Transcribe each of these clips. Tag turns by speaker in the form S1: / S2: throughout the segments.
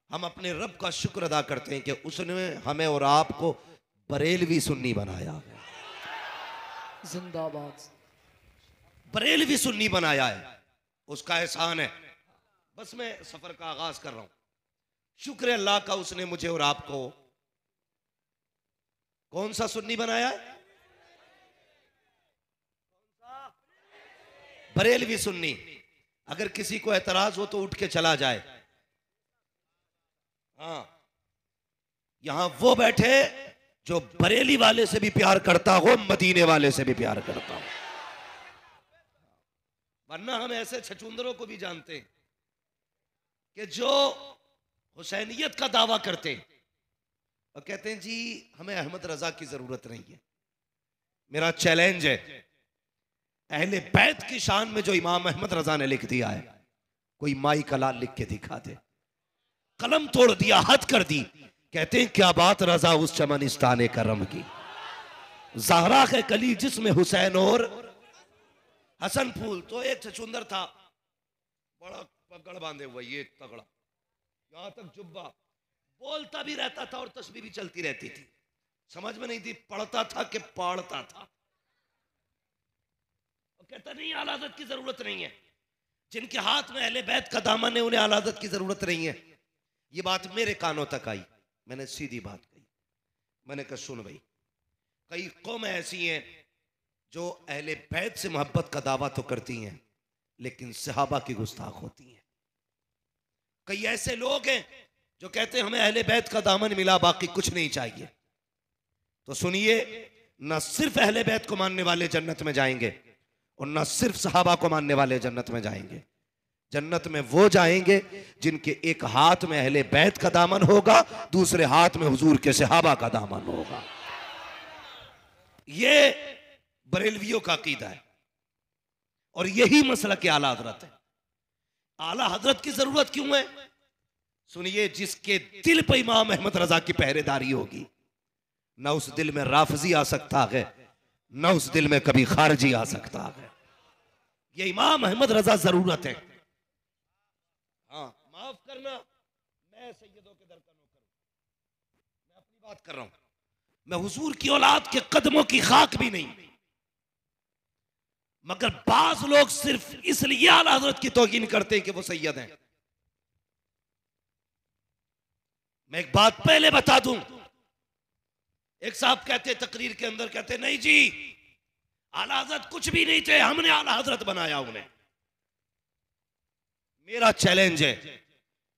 S1: हम अपने रब का शुक्र अदा करते हैं कि उसने हमें और आपको बरेलवी सुन्नी बनाया है।
S2: जिंदाबाद।
S1: बरेलवी सुन्नी बनाया है, उसका एहसान है। बस मैं सफर का आगाज कर रहा हूं। शुक्र अल्लाह का, उसने मुझे और आपको कौन सा सुन्नी बनाया है? बरेलवी सुन्नी। अगर किसी को एतराज हो तो उठ के चला जाए। हाँ, यहां वो बैठे जो बरेली वाले से भी प्यार करता हो, मदीने वाले से भी प्यार करता हो। वरना हम ऐसे छछूंदरों को भी जानते हैं कि जो हुसैनियत का दावा करते हैं और कहते हैं जी हमें अहमद रजा की जरूरत नहीं है। मेरा चैलेंज है, अहले बैत की शान में जो इमाम अहमद रजा ने लिख दिया है, कोई माई कलाल लिख के दिखा दे। कलम तोड़ दिया, हद कर दी। कहते हैं क्या बात रजा उस चमनिस्ताने करम की, ज़हरा के कली जिसमें हुसैन और हसन फूल। तो एक छछुंदर था, बड़ा पगड़ बांधे हुआ, ये तगड़ा, यहां तक जुब्बा, बोलता भी रहता था और तस्बीह भी चलती रहती थी। समझ में नहीं थी पढ़ता था कि पढ़ता था। और कहता नहीं आला हज़रत की जरूरत नहीं है। जिनके हाथ में अहले बैत का दामन है उन्हें आला हज़रत की जरूरत नहीं है। ये बात मेरे कानों तक आई, मैंने सीधी बात कही। मैंने कहा सुन भाई, कई कौमें ऐसी हैं जो अहले बैत से मोहब्बत का दावा तो करती हैं लेकिन सहाबा की गुस्ताख होती हैं। कई ऐसे लोग हैं जो कहते हैं हमें अहले बैत का दामन मिला, बाकी कुछ नहीं चाहिए। तो सुनिए, न सिर्फ अहले बैत को मानने वाले जन्नत में जाएंगे और न सिर्फ सहाबा को मानने वाले जन्नत में जाएंगे। जन्नत में वो जाएंगे जिनके एक हाथ में अहले बैत का दामन होगा, दूसरे हाथ में हुजूर के सहाबा का दामन होगा। ये बरेलवियों का अकीदा है और यही मसला के आला हजरत है। आला हजरत की जरूरत क्यों है? सुनिए, जिसके दिल पर इमाम अहमद रजा की पहरेदारी होगी, न उस दिल में राफजी आ सकता है, न उस दिल में कभी खारजी आ सकता है। ये इमाम अहमद रजा जरूरत है। हाँ, माफ करना, मैं सैयदों के दर का नौकर हूं, मैं अपनी बात कर रहा हूं। मैं हुजूर की औलाद के कदमों की खाक भी नहीं, मगर बाज लोग सिर्फ इसलिए आला हजरत की तौहीन करते हैं कि वो सैयद हैं। मैं एक बात पहले बता दूं, एक साहब कहते तकरीर के अंदर, कहते नहीं जी आला हजरत कुछ भी नहीं थे, हमने आला हजरत बनाया उन्हें। मेरा चैलेंज है,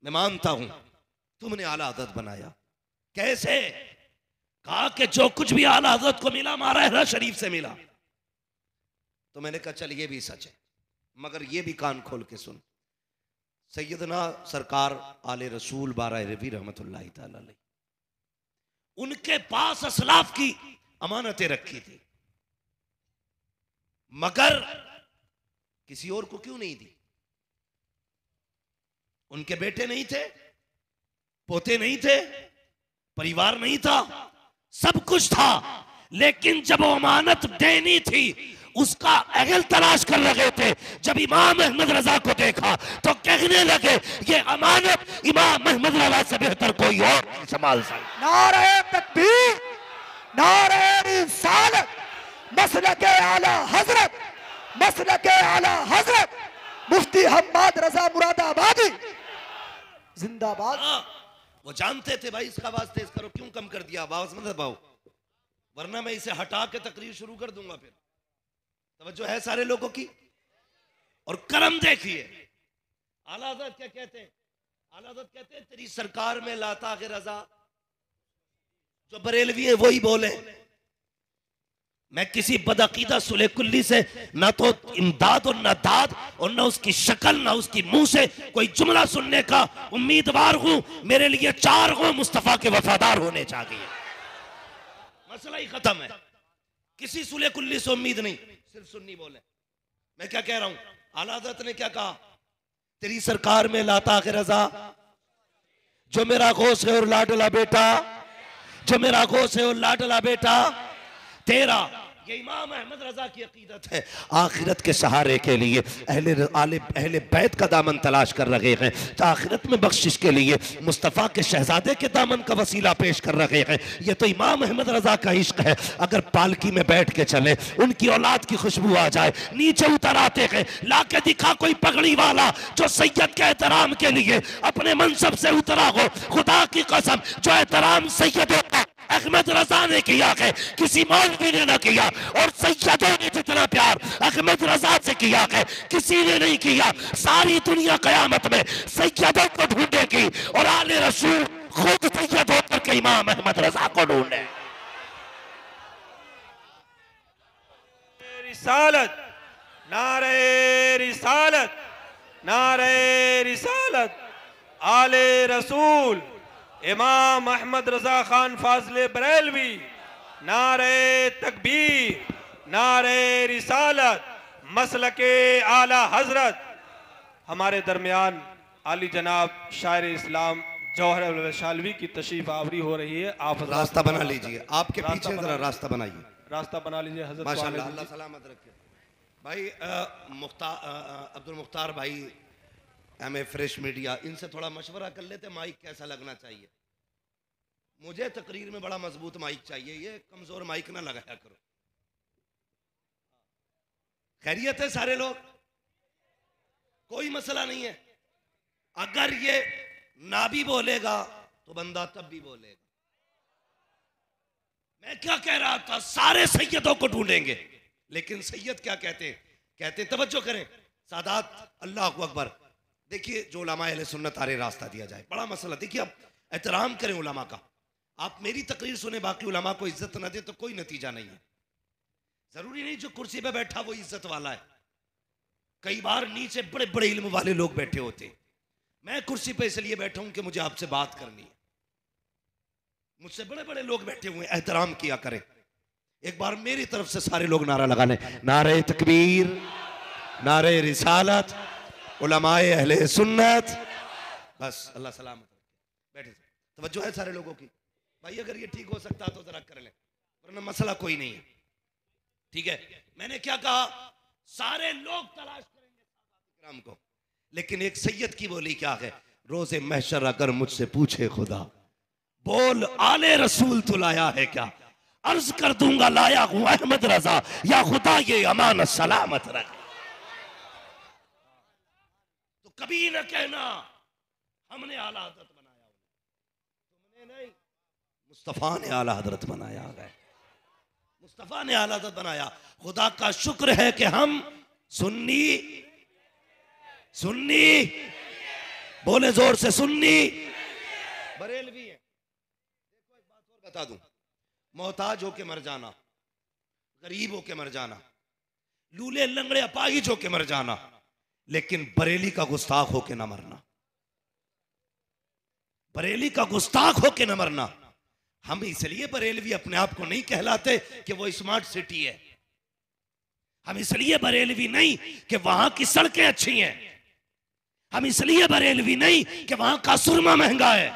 S1: मैं मानता हूं तुमने आला हजरत बनाया। कैसे? कहा कि जो कुछ भी आला हजरत को मिला मारा शरीफ से मिला। तो मैंने कहा चल ये भी सच है, मगर ये भी कान खोल के सुन। सैयदना सरकार आले रसूल बारह रबी रहमतुल्लाहि तआला अलैह, उनके पास असलाफ की अमानतें रखी थी, मगर किसी और को क्यों नहीं दी? उनके बेटे नहीं थे, पोते नहीं थे, परिवार नहीं था, सब कुछ था, लेकिन जब वो अमानत देनी थी उसका अहल तलाश कर रहे थे। जब इमाम अहमद रजा को देखा तो कहने लगे ये अमानत इमाम अहमद रजा से बेहतर कोई और नहीं संभाल सकता।
S2: नारे तकबीर, नारे रिसालत, मसलके आला हजरत, मसलके आला हजरत मुफ्ती हम्माद रजा मुरादाबादी जिंदाबाद।
S1: वो जानते थे भाई इसका आवाज तेज करो, क्यों कम कर दिया आवाज मत दबाओ, वरना मैं इसे हटा के तकरीर शुरू कर दूंगा। फिर तवज्जो है सारे लोगों की। और करम देखिए, आला हज़रत क्या कहते हैं? आला हज़रत कहते हैं तेरी सरकार में लाता के रजा, जो बरेलवी है वही बोले। मैं किसी बदअकीदा सुले कुल्ली से ना तो इमदाद और ना दाद और ना उसकी शक्ल ना उसकी मुंह से कोई जुमला सुनने का उम्मीदवार हूं। मेरे लिए चार हो मुस्तफा के वफादार होने चाहिए, मसला ही खत्म है। किसी सुले कुल्ली से उम्मीद नहीं, सिर्फ सुन्नी बोले। मैं क्या कह रहा हूं? आला हज़रत ने क्या कहा? तेरी सरकार में लाता के रजा, जो मेरा गोश है और लाडला बेटा, जो मेरा गोश है और लाडला बेटा तेरा। कि इमाम अहमद रजा की अकीदत है आखिरत के सहारे के लिए अहले बैत का दामन तलाश कर रहे हैं, आखिरत में बख्शिश के लिए मुस्तफ़ा के शहजादे के दामन का वसीला पेश कर रहे हैं। ये तो इमाम अहमद रजा का इश्क है। अगर पालकी में बैठ के चले, उनकी औलाद की खुशबू आ जाए, नीचे उतर आते हैं, लाके दिखा कोई पगड़ी वाला जो सैयद के एहतराम के लिए अपने मनसब से उतरा हो। खुदा की कसम, जो एहतराम सैयदों का अहमद रजा ने किया है किसी मौलवी ने न किया, और सैयदों ने जितना प्यार अहमद रजा से किया है किसी ने नहीं किया। सारी दुनिया कयामत में सैयदों को ढूंढेगी और आले रसूल खुद सैयद होकर के इमाम अहमद रजा को ढूंढे।
S3: रिसालत, नारे रिसालत, नारे रिसालत, आले रसूल इमाम अहमद रजा खान फाजले बरेलवी, नारे तकबीर, नारे रिसालत, मसलके आला हजरत। हमारे दरमियान आली जनाब शायर इस्लाम जौहर वैशालवी की तशरीफ आवरी हो रही है। आप
S1: रास्ता बना लीजिए, आपके पीछे जरा रास्ता बनाइए,
S3: रास्ता बना लीजिए हजरत।
S1: माशाअल्लाह, अल्लाह सलामत रखे। भाई अब्दुल मुख्तार भाई एमए फ्रेश मीडिया, इनसे थोड़ा मशवरा कर लेते माइक कैसा लगना चाहिए। मुझे तकरीर में बड़ा मजबूत माइक चाहिए, ये कमजोर माइक ना लगाया करो। खैरियत है सारे लोग, कोई मसला नहीं है। अगर ये ना भी बोलेगा तो बंदा तब भी बोलेगा। मैं क्या कह रहा था, सारे सैयदों को ढूंढेंगे, लेकिन सैयद क्या कहते हैं? कहते हैं, तवज्जो करें सादात, अल्लाह अकबर। देखिए, जो उलमा अहले सुन्नत आ रहे, रास्ता दिया जाए, बड़ा मसला। देखिए, आप एहतराम करें उलमा का। आप मेरी तकरीर सुने, बाकी उलमा को इज्जत न दे तो कोई नतीजा नहीं है। जरूरी नहीं जो कुर्सी पे बैठा वो इज्जत वाला है। कई बार नीचे बड़े बड़े इल्म वाले लोग बैठे होते। मैं कुर्सी पे इसलिए बैठा हूं कि मुझे आपसे बात करनी है। मुझसे बड़े बड़े लोग बैठे हुए, एहतराम किया करें। एक बार मेरी तरफ से सारे लोग नारा लगाने, नारे तकबीर, नारे रिसालत, उलमाए अहले सुन्नत। बस अल्लाह सलामत रखे। बैठे, तवज्जो है सारे लोगों की। भाई अगर ये ठीक हो सकता तो जरा कर लें, वरना मसला कोई नहीं है। ठीक है, मैंने क्या कहा, सारे लोग तलाश करेंगे राम को, लेकिन एक सैयद की बोली क्या है, रोजे महशर अगर मुझसे पूछे खुदा, बोल आले रसूल तू लाया है क्या, अर्ज कर दूंगा लाया हूं अहमद रजा, या खुदा ये अमानत सलामत रख। तो कभी न कहना हमने आला हजरत बनाया, तुमने नहीं, मुस्तफा ने आला हजरत बनाया है। मुस्तफा ने आला हजरत बनाया। खुदा का शुक्र है कि हम सुन्नी सुन्नी बोले जोर से, सुन्नी बरेलवी है। देखो एक बात और बता दूं, मोहताज होके मर जाना, गरीब होके मर जाना, लूले लंगड़े अपाहिज होके मर जाना, लेकिन बरेली का गुस्ताख होके ना मरना। बरेली का गुस्ताख होके ना मरना। हम इसलिए बरेलवी अपने आप को नहीं कहलाते कि वो स्मार्ट सिटी है। हम इसलिए बरेलवी नहीं कि वहां की सड़कें अच्छी हैं। हम इसलिए बरेलवी नहीं कि वहां का सुरमा महंगा है।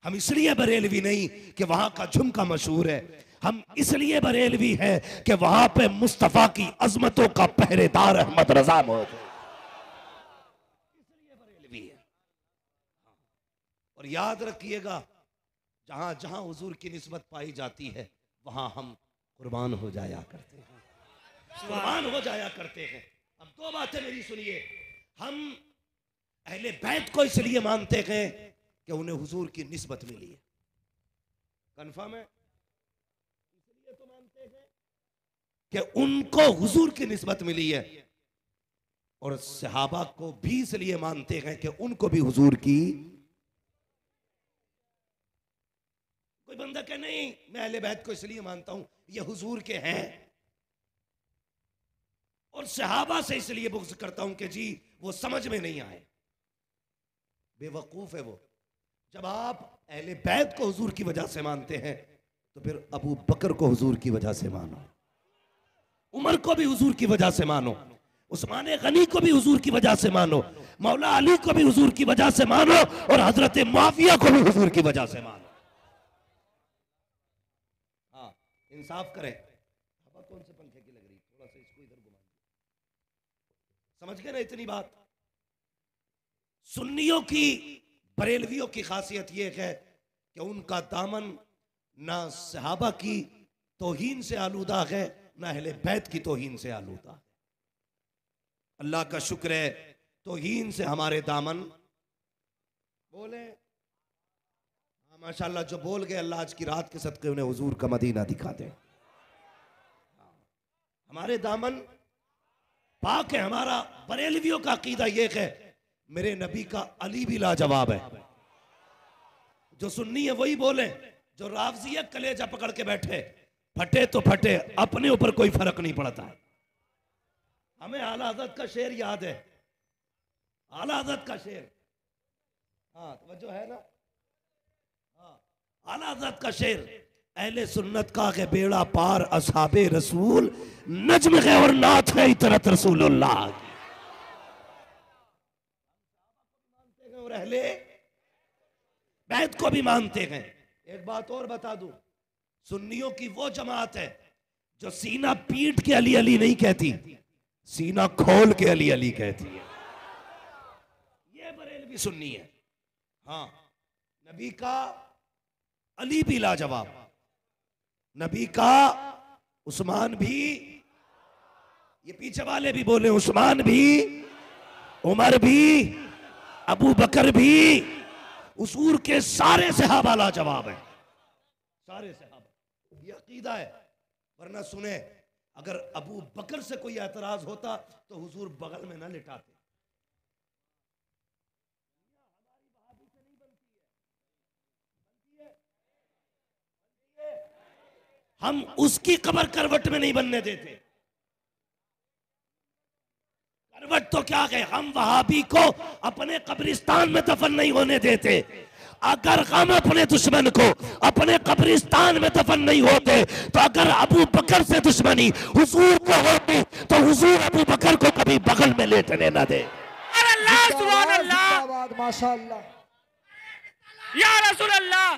S1: हम इसलिए बरेलवी नहीं कि वहां का झुमका मशहूर है। हम इसलिए बरेलवी है कि वहां पे मुस्तफा की अजमतों का पहरेदार अहमद रजा मौजूद है, इसलिए बरेलवी है। और याद रखिएगा, जहां जहां हुजूर की निस्बत पाई जाती है वहां हम कुर्बान हो जाया करते हैं, कुर्बान हो जाया करते हैं। अब दो बातें मेरी सुनिए। हम अहले बैत को इसलिए मानते हैं कि उन्हें हुजूर की निस्बत मिली है। कन्फर्म है? इसलिए तो मानते हैं कि उनको हुजूर की निस्बत मिली है। और सहाबा को भी इसलिए मानते हैं कि उनको भी हुजूर की। कोई बंदा कहे नहीं मैं अहले बैत को इसलिए मानता हूं ये हुजूर के हैं, और सहाबा से इसलिए बुग़्ज़ करता हूं कि जी वो समझ में नहीं आए। बेवकूफ है वो। जब आप अहले बैत को हुजूर की वजह से मानते हैं तो फिर अबू बकर को हुजूर की वजह से मानो, उमर को भी हुजूर की वजह से मानो, उस्मान गनी को भी हुजूर की वजह से मानो, मौला अली को भी हुजूर की वजह से मानो, और हजरत मुआविया को भी हुजूर की वजह से मानो। हाँ, इंसाफ करें। समझ गए ना इतनी बात। सुन्नियों की, बरेलवियों की खासियत यह है कि उनका दामन ना सहाबा की तौहीन से आलूदा है, ना अहले बैत की तौहीन से आलूदा है। अल्लाह का शुक्र है, तौहीन से हमारे दामन बोले। हाँ माशाल्लाह, जो बोल गए अल्लाह आज की रात के सदके उन्हें हुजूर का मदीना दिखा दे। हमारे दामन पाक है। हमारा बरेलवियों का अकीदा यह है, मेरे नबी का अली भी लाजवाब है। जो सुन्नी है वही बोले, जो राफजी है कलेजा पकड़ के बैठे, फटे तो फटे, अपने ऊपर कोई फर्क नहीं पड़ता है। हमें आला हज़रत का शेर याद है, आला हज़रत का शेर, हाँ तवज्जो है ना, हाँ आला हज़रत का शेर, अहले सुन्नत का है बेड़ा पार असहाबे रसूल, नज्म है और नात है इतरत रसूलुल्लाह। और अहले बैत को भी मानते हैं। एक बात और बता दूं, सुन्नियों की वो जमात है जो सीना पीट के अली अली नहीं कहती, सीना खोल के अली अली कहती है। ये बरेलवी सुन्नी है। हाँ, नबी का अली भी लाजवाब, नबी का उस्मान भी, ये पीछे वाले भी बोले उस्मान भी, उमर भी, अबू बकर भी, उसूर के सारे सहाबा लाजवाब है, सारे सहाबा। ये अकीदा है। वरना सुने, अगर अबू बकर से कोई एतराज होता तो हुजूर बगल में ना लिटाते। हम उसकी कब्र करवट में नहीं बनने देते। करवट तो क्या कहे, हम वहाबी को अपने कब्रिस्तान में दफन नहीं होने देते। अगर हम अपने दुश्मन को अपने कब्रिस्तान में दफन नहीं होते, तो अगर अबू बकर से दुश्मनी हुजूर को होती तो हुजूर अबू बकर को कभी बगल में लेटने ना दे।
S2: अल्लाह सुभान अल्लाह, माशाअल्लाह,
S4: या रसूल अल्लाह।